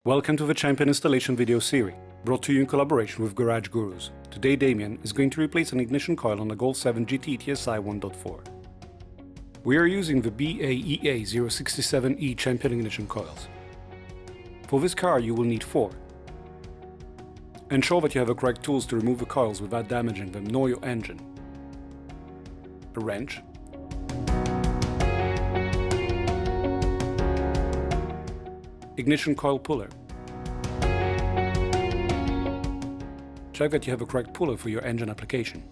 Welcome to the Champion installation video series, brought to you in collaboration with Garage Gurus. Today Damien is going to replace an ignition coil on the VII GTE TSI 1.4. We are using the BAEA067E Champion Ignition Coils. For this car you will need 4. Ensure that you have the correct tools to remove the coils without damaging them nor your engine. A wrench, ignition coil puller. Check that you have a correct puller for your engine application.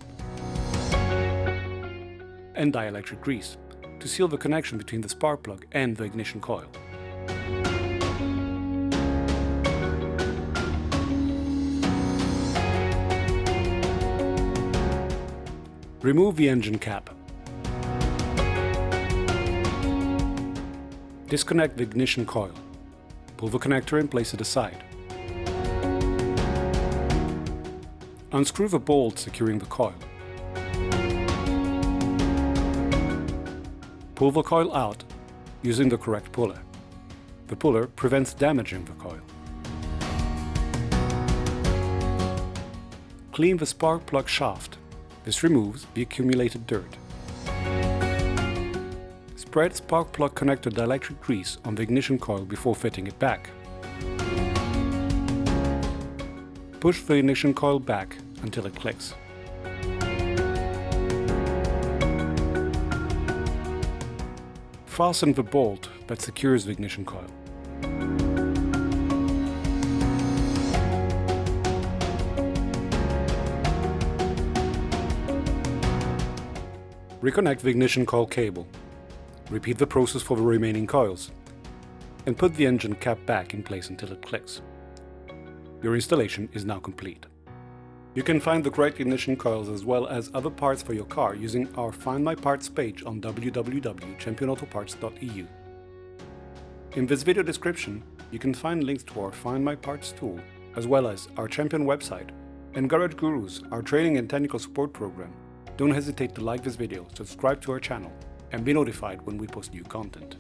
And dielectric grease to seal the connection between the spark plug and the ignition coil. Remove the engine cap. Disconnect the ignition coil. Pull the connector and place it aside. Unscrew the bolt securing the coil. Pull the coil out using the correct puller. The puller prevents damaging the coil. Clean the spark plug shaft. This removes the accumulated dirt. Spread spark plug connector dielectric grease on the ignition coil before fitting it back. Push the ignition coil back until it clicks. Fasten the bolt that secures the ignition coil. Reconnect the ignition coil cable. Repeat the process for the remaining coils, and put the engine cap back in place until it clicks. Your installation is now complete. You can find the correct ignition coils as well as other parts for your car using our Find My Parts page on www.championautoparts.eu. In this video description, you can find links to our Find My Parts tool, as well as our Champion website, and Garage Gurus, our training and technical support program. Don't hesitate to like this video, subscribe to our channel, and be notified when we post new content.